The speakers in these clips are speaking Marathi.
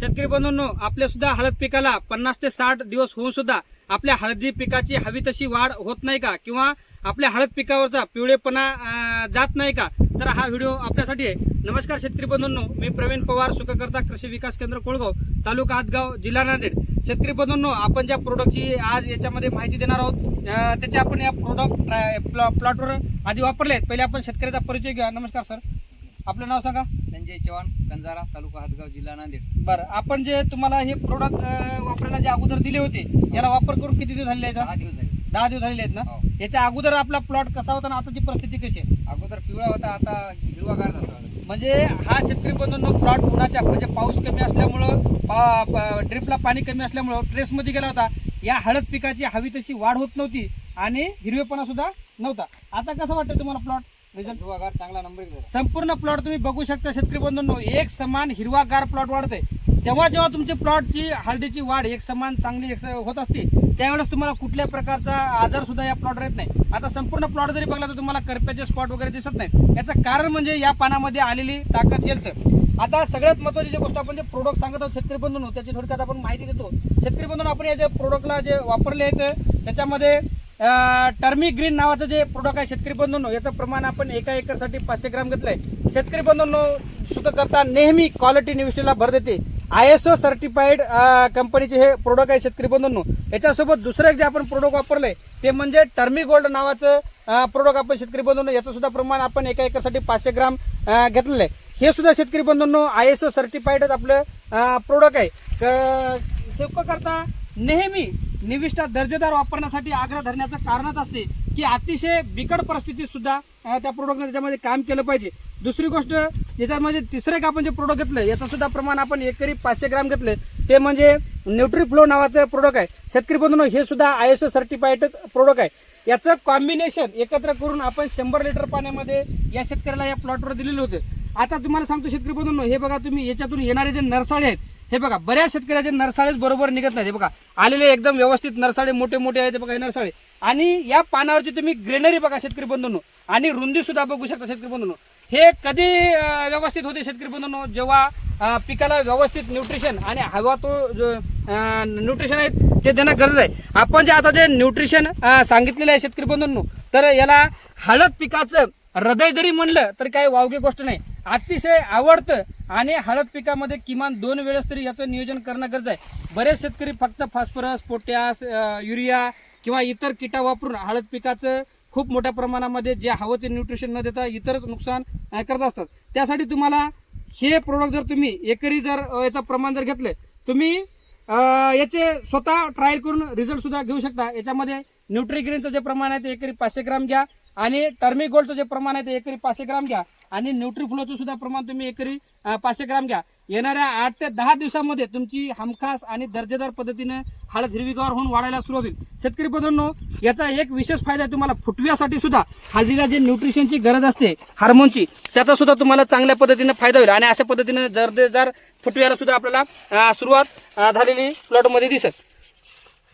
शेतकरी बंधूंनो, आपल्या सुद्धा हळद पिकाला 50 ते 60 दिवस होऊन सुद्धा आपल्या हळदी पिकाची हवी तशी वाढ होत नाही का, किंवा आपल्या हळद पिकावरचा पिवळेपणा जात नाही का, तर हा व्हिडिओ आपल्यासाठी आहे. नमस्कार शेतकरी बंधूंनो, मी प्रवीण पवार, सुखकर्ता कृषी विकास केंद्र कोळगाव, तालुका हातगाव, जिल्हा नांदेड. शेतकरी बंधूंनो, आपण ज्या प्रोडक्टची आज याच्यामध्ये माहिती देणार आहोत त्याचे आपण या प्रोडक्ट प्लॉटवर आधी वापरले आहेत. पहिले आपण शेतकऱ्याचा परिचय घ्या. नमस्कार सर, आपलं नाव सांगा. संजय चव्हाण, कंजारा, तालुका हातगाव, जिल्हा नांदेड. बरं, आपण जे तुम्हाला हे प्रोडक्ट वापरायला जे अगोदर दिले होते, याला वापर करून किती दिवस झाले आहेत? 10 दिवस झाले. 10 दिवस झालेले आहेत ना. हो. याच्या अगोदर आपला प्लॉट कसा होता आणि आताची परिस्थिती कशी आहे? अगोदर पिवळा होता, आता हिरवागार झाला. म्हणजे हा शेतकरी बंधूंनो प्लॉट उन्हाच्या, म्हणजे पाऊस कमी असल्यामुळं ड्रिपला पाणी कमी असल्यामुळं ट्रेसमध्ये गेला होता. या हळद पिकाची हवी तशी वाढ होत नव्हती आणि हिरवेपणा सुद्धा नव्हता. आता कसं वाटतं तुम्हाला प्लॉट? रिझल्ट हिरवागार चांगला नंबर झाला. संपूर्ण प्लॉट तुम्ही बघू शकता शेतकरी बंधूंनो, एक समान हिरवागार प्लॉट वाढतंय. जेव्हा जेव्हा तुमची प्लॉटची हळदीची वाढ एक समान चांगली होत असते, त्यावेळेस तुम्हाला कुठल्या प्रकारचा आजार सुद्धा या प्लॉटवर येत नाही. आता संपूर्ण प्लॉट जरी बघला तर तुम्हाला करप्याचे स्पॉट वगैरे दिसत नाही. याचं कारण म्हणजे या पानामध्ये आलेली ताकद येतं. आता सगळ्यात महत्त्वाची जी गोष्ट आपण जे प्रोडक्ट सांगत आहोत शेतकरी बंधूंनो, त्याची थोडक्यात आपण माहिती देतो. शेतकरी बंधूंनो, आपण या जे प्रोडक्टला जे वापरले आहेत त्याच्यामध्ये टर्मी ग्रीन नावाचं जे प्रोडक्ट आहे शेतकरी बंधूंनो, याचं प्रमाण आपण एका एकरसाठी 500 ग्राम घेतलंय. शेतकरी बंधूंनो, सुखकर्ता नेहमी क्वालिटी निविष्टीला भर देते. ISO सर्टिफाईड कंपनीचे हे प्रोडक्ट आहे शेतकरी बंधूंनो. याच्यासोबत दुसरं एक जे आपण प्रोडक्ट वापरलंय ते म्हणजे टर्मी गोल्ड नावाचं प्रोडक्ट आपण शेतकरी बंधूंनो, याचं सुद्धा प्रमाण आपण एका एकरसाठी 500 ग्राम घेतलेलं आहे. हे सुद्धा शेतकरी बंधूंनो ISO सर्टिफाईडच आपलं प्रोडक्ट आहे. सुखकर्ता नेहमी निविष्ठा दर्जेदार वापरण्यासाठी आग्रह धरण्याचं कारणच असते की अतिशय बिकट परिस्थितीत सुद्धा त्या प्रोडक्टने त्याच्यामध्ये काम केलं पाहिजे. दुसरी गोष्ट, याच्यामध्ये तिसरं एक आपण जे प्रोडक्ट घेतलं याचं सुद्धा प्रमाण आपण एकरी 500 ग्राम घेतले, ते म्हणजे न्यूट्रीफ्लो नावाचं प्रोडक्ट आहे. शेतकरी बंधूंनो, हे सुद्धा ISO सर्टिफाईडच प्रोडक्ट आहे. याचं कॉम्बिनेशन एकत्र करून आपण 100 लिटर पाण्यामध्ये या शेतकऱ्याला या प्लॉटवर दिलेले होते. आता तुम्हाला सांगतो शेतकरी बंधूंनो, हे बघा तुम्ही, याच्यातून येणारे जे नरसाळे आहेत, हे बघा बऱ्याच शेतकऱ्याचे नरसाळेच बरोबर निघत नाही. हे बघा आलेले एकदम व्यवस्थित नरसाळे मोठे मोठे आहेत. बघा हे नरसाळे, आणि या पानावरची तुम्ही ग्रेनरी बघा शेतकरी बंधूंनो, आणि रुंदी सुद्धा बघू शकता शेतकरी बंधूंनो. हे कधी व्यवस्थित होते शेतकरी बंधूंनो, जेव्हा पिकाला व्यवस्थित न्यूट्रिशन आणि हवा तो न्यूट्रिशन आहे ते देणं गरज आहे. आपण जे आता जे न्यूट्रिशन सांगितलेलं आहे शेतकरी बंधूंनो, तर याला हळद पिकाचं हृदय जरी म्हणलं तर काही वावगी गोष्ट नाही. अतिशय आवडतं आणि हळद पिकामध्ये किमान 2 वेळेस तरी याचं नियोजन करणं गरज आहे. बरेच शेतकरी फक्त फॉस्फरस, पोटॅश, युरिया किंवा इतर किटा वापरून हळद पिकाचं खूप मोठ्या प्रमाणामध्ये जे हवं ते न्यूट्रिशन न देता इतरच नुकसान करत असतात. त्यासाठी तुम्हाला हे प्रोडक्ट जर तुम्ही एकरी जर याचं प्रमाण जर घेतलं, तुम्ही याचे स्वतः ट्रायल करून रिझल्ट सुद्धा घेऊ शकता. याच्यामध्ये न्यूट्रीग्रीनचं जे प्रमाण आहे ते एकरी 500 ग्राम घ्या, आणि टर्मी गोल्डचं जे प्रमाण आहे ते एकरी 500 ग्राम घ्या, आणि न्यूट्रीफ्लोचं सुद्धा प्रमाण तुम्ही एकरी 500 ग्राम घ्या. येणाऱ्या 8 ते 10 दिवसामध्ये तुमची हमखास आणि दर्जेदार पद्धतीने हळद हिरवीगार होऊन वाढायला सुरुवात होईल. शेतकरी बंधूंनो, याचा एक विशेष फायदा आहे तुम्हाला फुटव्यासाठी सुद्धा. हळदीला जे न्यूट्रिशनची गरज असते हार्मोनची, त्याचा सुद्धा तुम्हाला चांगल्या पद्धतीने फायदा होईल, आणि अशा पद्धतीने दर्जेदार फुटव्याला सुद्धा आपल्याला सुरुवात झालेली प्लॉटमध्ये दिसत.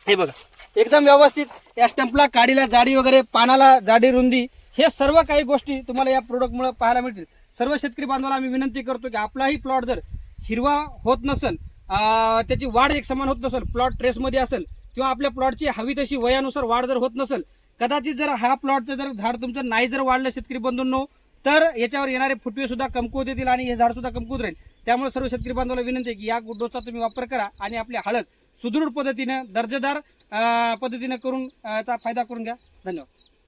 हे बघा एकदम व्यवस्थित या स्टंपला, काडीला जाडी वगैरे, पानाला जाडी, रुंदी, हे सर्व काही गोष्टी तुम्हाला या प्रोडक्टमुळे पाहायला मिळतील. सर्व शेतकरी बांधवांना आम्ही विनंती करतो की आपलाही प्लॉट जर हिरवा होत नसेल, त्याची वाढ एक समान होत नसेल, प्लॉट ट्रेसमध्ये असेल, किंवा आपल्या प्लॉटची हवी तशी वयानुसार वाढ जर होत नसेल, कदाचित जर हा प्लॉटचं जर झाड तुमचं नाही जर वाढलं शेतकरी बंधूंनो, तर याच्यावर येणारे फुटवे सुद्धा कमकुवत येतील आणि हे झाड सुद्धा कमकुवत राहील. त्यामुळे सर्व शेतकरी बांधवांना विनंती आहे की या डोसचा तुम्ही वापर करा आणि आपली हळद सुदृढ पद्धतीने, दर्जेदार पद्धतीने करून याचा फायदा करून घ्या. धन्यवाद.